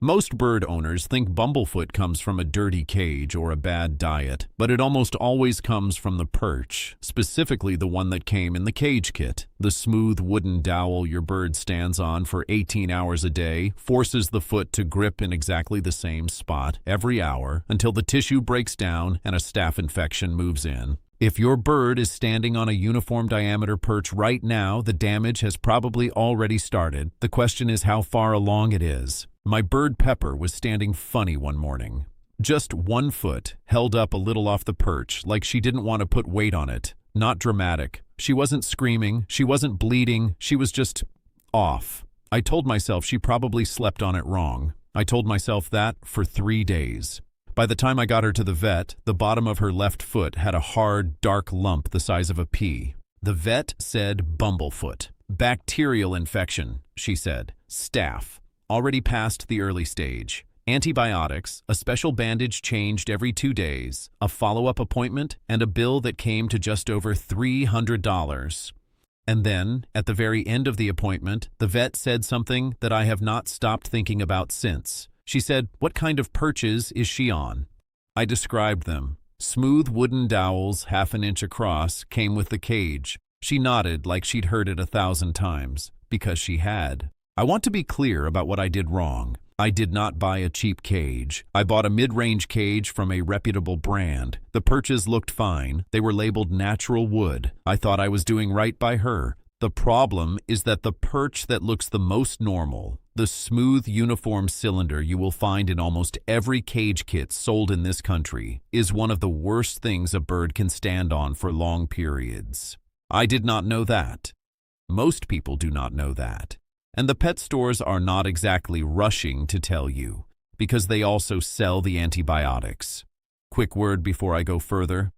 Most bird owners think bumblefoot comes from a dirty cage or a bad diet, but it almost always comes from the perch, specifically the one that came in the cage kit. The smooth wooden dowel your bird stands on for 18 hours a day forces the foot to grip in exactly the same spot every hour until the tissue breaks down and a staph infection moves in. If your bird is standing on a uniform diameter perch right now, the damage has probably already started. The question is how far along it is. My bird Pepper was standing funny one morning. Just one foot, held up a little off the perch, like she didn't want to put weight on it. Not dramatic. She wasn't screaming, she wasn't bleeding, she was just off. I told myself she probably slept on it wrong. I told myself that for 3 days. By the time I got her to the vet, the bottom of her left foot had a hard, dark lump the size of a pea. The vet said bumblefoot. Bacterial infection, she said. Staph. Already past the early stage. Antibiotics, a special bandage changed every 2 days, a follow-up appointment, and a bill that came to just over $300. And then, at the very end of the appointment, the vet said something that I have not stopped thinking about since. She said, "What kind of perches is she on?" I described them. Smooth wooden dowels, half an inch across, came with the cage. She nodded like she'd heard it 1,000 times, because she had. I want to be clear about what I did wrong. I did not buy a cheap cage. I bought a mid-range cage from a reputable brand. The perches looked fine. They were labeled natural wood. I thought I was doing right by her. The problem is that the perch that looks the most normal, the smooth uniform cylinder you will find in almost every cage kit sold in this country, is one of the worst things a bird can stand on for long periods. I did not know that. Most people do not know that. And the pet stores are not exactly rushing to tell you, because they also sell the antibiotics. Quick word before I go further.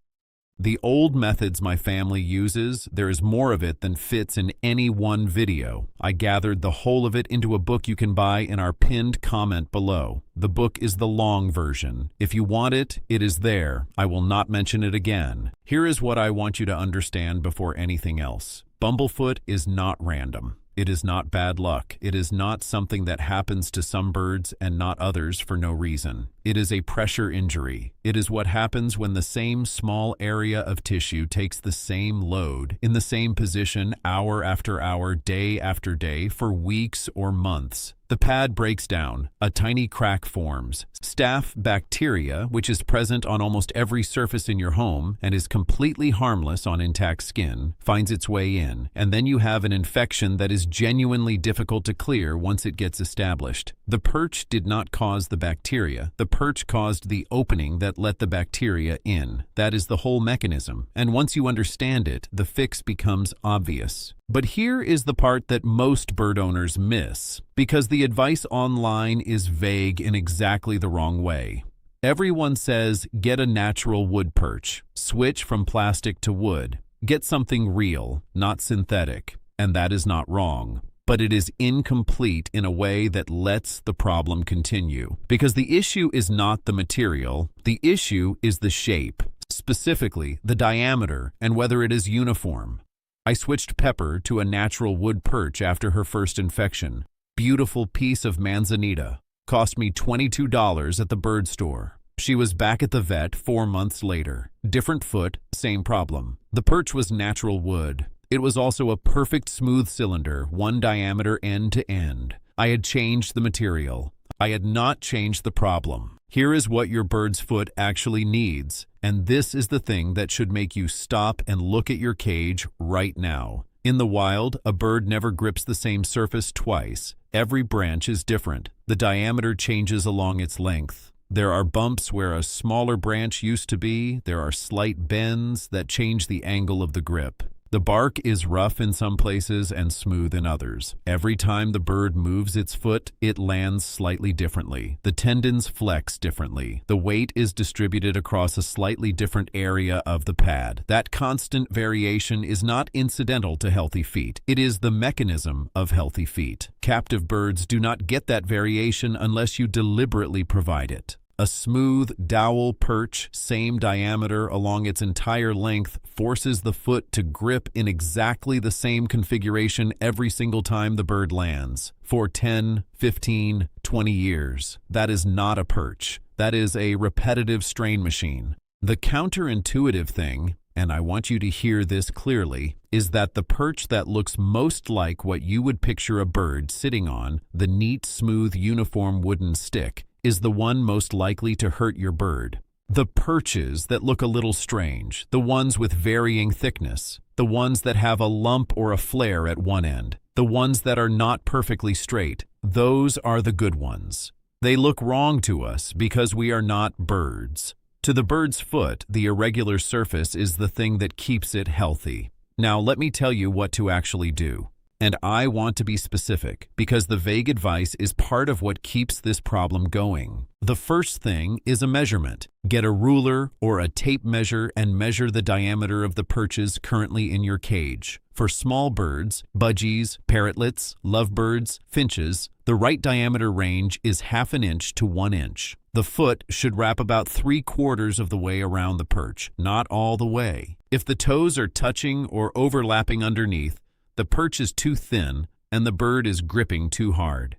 The old methods my family uses, there is more of it than fits in any one video. I gathered the whole of it into a book you can buy in our pinned comment below. The book is the long version. If you want it, it is there. I will not mention it again. Here is what I want you to understand before anything else. Bumblefoot is not random. It is not bad luck. It is not something that happens to some birds and not others for no reason. It is a pressure injury. It is what happens when the same small area of tissue takes the same load, in the same position hour after hour, day after day, for weeks or months. The pad breaks down, a tiny crack forms. Staph bacteria, which is present on almost every surface in your home and is completely harmless on intact skin, finds its way in, and then you have an infection that is genuinely difficult to clear once it gets established. The perch did not cause the bacteria. The perch caused the opening that let the bacteria in. That is the whole mechanism, and once you understand it, the fix becomes obvious. But here is the part that most bird owners miss, because the advice online is vague in exactly the wrong way. Everyone says, get a natural wood perch, switch from plastic to wood, get something real, not synthetic, and that is not wrong. But it is incomplete in a way that lets the problem continue. Because the issue is not the material, the issue is the shape, specifically the diameter and whether it is uniform. I switched Pepper to a natural wood perch after her first infection. Beautiful piece of manzanita. Cost me $22 at the bird store. She was back at the vet 4 months later. Different foot, same problem. The perch was natural wood. It was also a perfect smooth cylinder, one diameter end to end. I had changed the material. I had not changed the problem. Here is what your bird's foot actually needs, and this is the thing that should make you stop and look at your cage right now. In the wild, a bird never grips the same surface twice. Every branch is different. The diameter changes along its length. There are bumps where a smaller branch used to be. There are slight bends that change the angle of the grip. The bark is rough in some places and smooth in others. Every time the bird moves its foot, it lands slightly differently. The tendons flex differently. The weight is distributed across a slightly different area of the pad. That constant variation is not incidental to healthy feet. It is the mechanism of healthy feet. Captive birds do not get that variation unless you deliberately provide it. A smooth dowel perch, same diameter along its entire length, forces the foot to grip in exactly the same configuration every single time the bird lands. For 10, 15, 20 years. That is not a perch. That is a repetitive strain machine. The counterintuitive thing, and I want you to hear this clearly, is that the perch that looks most like what you would picture a bird sitting on, the neat, smooth, uniform wooden stick, is the one most likely to hurt your bird. The perches that look a little strange, the ones with varying thickness, the ones that have a lump or a flare at one end, the ones that are not perfectly straight, those are the good ones. They look wrong to us because we are not birds. To the bird's foot, the irregular surface is the thing that keeps it healthy. Now, let me tell you what to actually do. And I want to be specific because the vague advice is part of what keeps this problem going. The first thing is a measurement. Get a ruler or a tape measure and measure the diameter of the perches currently in your cage. For small birds, budgies, parrotlets, lovebirds, finches, the right diameter range is 1/2 inch to 1 inch. The foot should wrap about 3/4 of the way around the perch, not all the way. If the toes are touching or overlapping underneath, the perch is too thin and the bird is gripping too hard.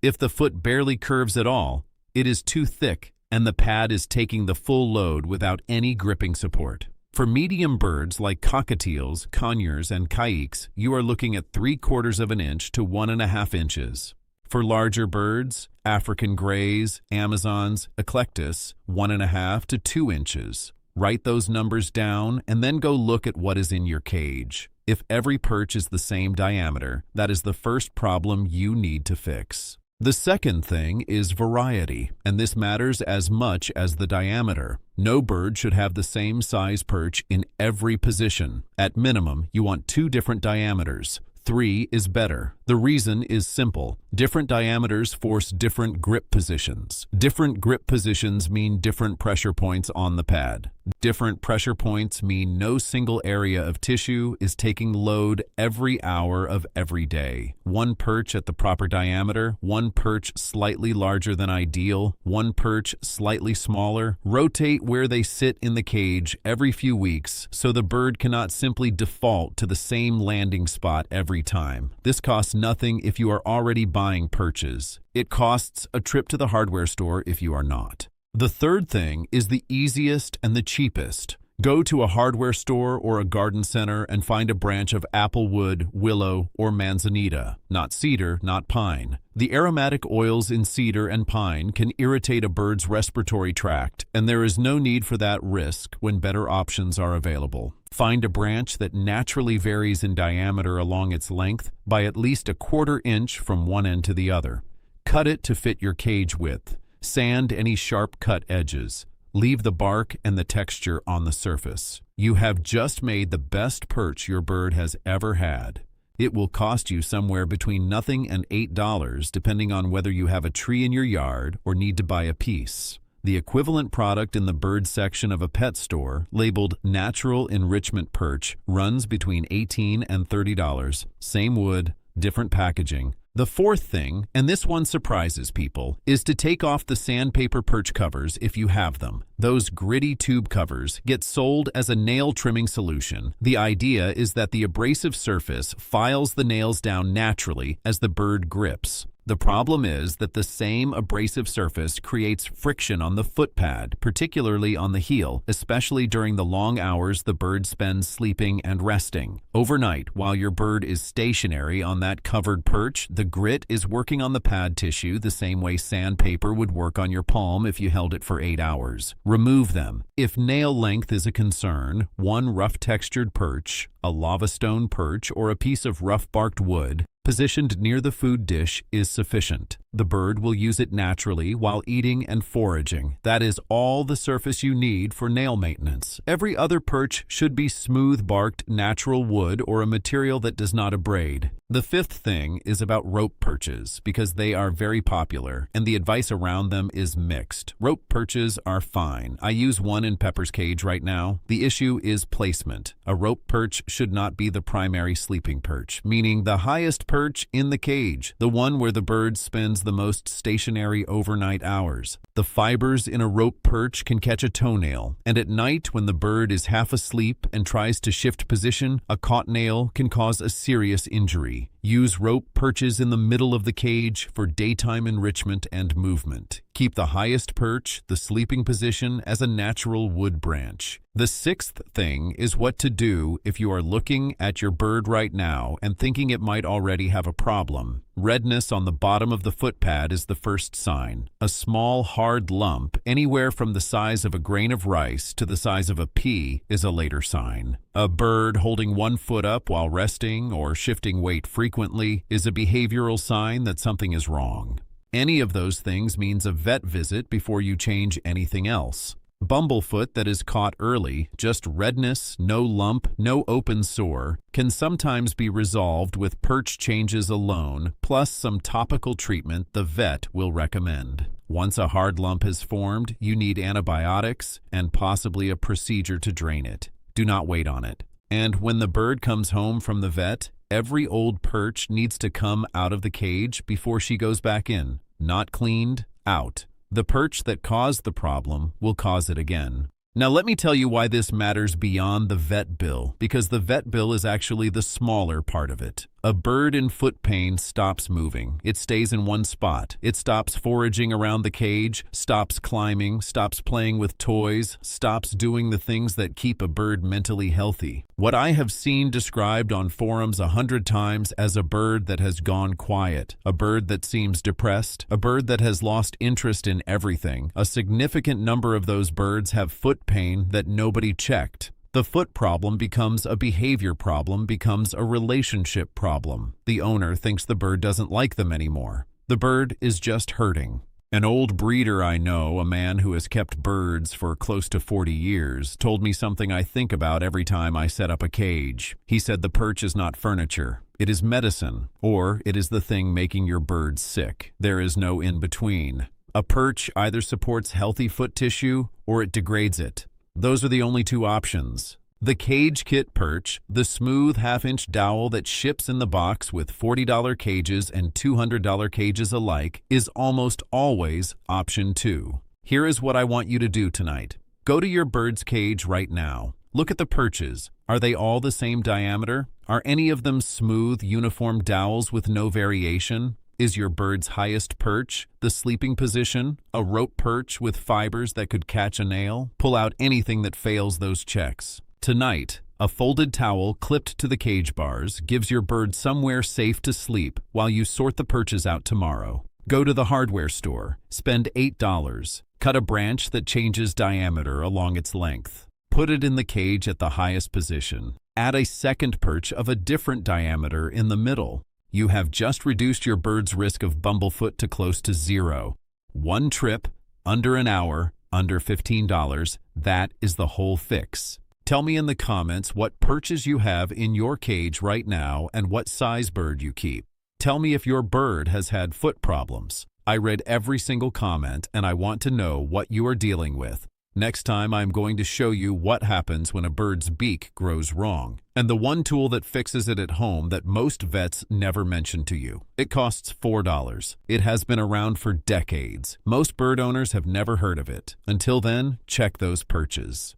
If the foot barely curves at all, it is too thick and the pad is taking the full load without any gripping support. For medium birds like cockatiels, conures, and caiques, you are looking at 3/4 of an inch to 1.5 inches. For larger birds, African greys, Amazons, eclectus, 1.5 to 2 inches. Write those numbers down and then go look at what is in your cage. If every perch is the same diameter, that is the first problem you need to fix. The second thing is variety, and this matters as much as the diameter. No bird should have the same size perch in every position. At minimum, you want 2 different diameters. 3 is better. The reason is simple. Different diameters force different grip positions. Different grip positions mean different pressure points on the pad. Different pressure points mean no single area of tissue is taking load every hour of every day. One perch at the proper diameter, one perch slightly larger than ideal, one perch slightly smaller. Rotate where they sit in the cage every few weeks so the bird cannot simply default to the same landing spot every time. This costs nothing if you are already buying perches. It costs a trip to the hardware store if you are not. The third thing is the easiest and the cheapest. Go to a hardware store or a garden center and find a branch of applewood, willow, or manzanita. Not cedar, not pine. The aromatic oils in cedar and pine can irritate a bird's respiratory tract, and there is no need for that risk when better options are available. Find a branch that naturally varies in diameter along its length by at least 1/4 inch from one end to the other. Cut it to fit your cage width. Sand any sharp cut edges. Leave the bark and the texture on the surface. You have just made the best perch your bird has ever had. It will cost you somewhere between nothing and $8 depending on whether you have a tree in your yard or need to buy a piece. The equivalent product in the bird section of a pet store, labeled Natural Enrichment Perch, runs between $18 and $30. Same wood, different packaging. The fourth thing, and this one surprises people, is to take off the sandpaper perch covers if you have them. Those gritty tube covers get sold as a nail trimming solution. The idea is that the abrasive surface files the nails down naturally as the bird grips. The problem is that the same abrasive surface creates friction on the foot pad, particularly on the heel, especially during the long hours the bird spends sleeping and resting. Overnight, while your bird is stationary on that covered perch, the grit is working on the pad tissue the same way sandpaper would work on your palm if you held it for 8 hours. Remove them. If nail length is a concern, one rough textured perch, a lava stone perch, or a piece of rough barked wood positioned near the food dish is sufficient. The bird will use it naturally while eating and foraging. That is all the surface you need for nail maintenance. Every other perch should be smooth-barked natural wood or a material that does not abrade. The fifth thing is about rope perches because they are very popular and the advice around them is mixed. Rope perches are fine. I use one in Pepper's cage right now. The issue is placement. A rope perch should not be the primary sleeping perch, meaning the highest perch in the cage, the one where the bird spends the most stationary overnight hours. The fibers in a rope perch can catch a toenail, and at night when the bird is half asleep and tries to shift position, a caught nail can cause a serious injury. Use rope perches in the middle of the cage for daytime enrichment and movement. Keep the highest perch, the sleeping position, as a natural wood branch. The sixth thing is what to do if you are looking at your bird right now and thinking it might already have a problem. Redness on the bottom of the foot pad is the first sign. A small, hard lump, anywhere from the size of a grain of rice to the size of a pea, is a later sign. A bird holding one foot up while resting or shifting weight frequently is a behavioral sign that something is wrong. Any of those things means a vet visit before you change anything else. Bumblefoot that is caught early, just redness, no lump, no open sore, can sometimes be resolved with perch changes alone, plus some topical treatment the vet will recommend. Once a hard lump has formed, you need antibiotics and possibly a procedure to drain it. Do not wait on it. And when the bird comes home from the vet, every old perch needs to come out of the cage before she goes back in. Not cleaned, out. The perch that caused the problem will cause it again. Now let me tell you why this matters beyond the vet bill, because the vet bill is actually the smaller part of it. A bird in foot pain stops moving. It stays in one spot. It stops foraging around the cage, stops climbing, stops playing with toys, stops doing the things that keep a bird mentally healthy. What I have seen described on forums 100 times as a bird that has gone quiet, a bird that seems depressed, a bird that has lost interest in everything. A significant number of those birds have foot pain that nobody checked. The foot problem becomes a behavior problem, becomes a relationship problem. The owner thinks the bird doesn't like them anymore. The bird is just hurting. An old breeder I know, a man who has kept birds for close to 40 years, told me something I think about every time I set up a cage. He said the perch is not furniture. It is medicine, or it is the thing making your bird sick. There is no in between. A perch either supports healthy foot tissue or it degrades it. Those are the only two options. The Cage Kit Perch, the smooth half-inch dowel that ships in the box with $40 cages and $200 cages alike, is almost always option 2. Here is what I want you to do tonight. Go to your bird's cage right now. Look at the perches. Are they all the same diameter? Are any of them smooth, uniform dowels with no variation? Is your bird's highest perch, the sleeping position, a rope perch with fibers that could catch a nail? Pull out anything that fails those checks. Tonight, a folded towel clipped to the cage bars gives your bird somewhere safe to sleep while you sort the perches out tomorrow. Go to the hardware store, spend $8, cut a branch that changes diameter along its length. Put it in the cage at the highest position. Add a second perch of a different diameter in the middle. You have just reduced your bird's risk of bumblefoot to close to zero. One trip, under an hour, under $15, that is the whole fix. Tell me in the comments what perches you have in your cage right now and what size bird you keep. Tell me if your bird has had foot problems. I read every single comment and I want to know what you are dealing with. Next time, I'm going to show you what happens when a bird's beak grows wrong, and the one tool that fixes it at home that most vets never mention to you. It costs $4. It has been around for decades. Most bird owners have never heard of it. Until then, check those perches.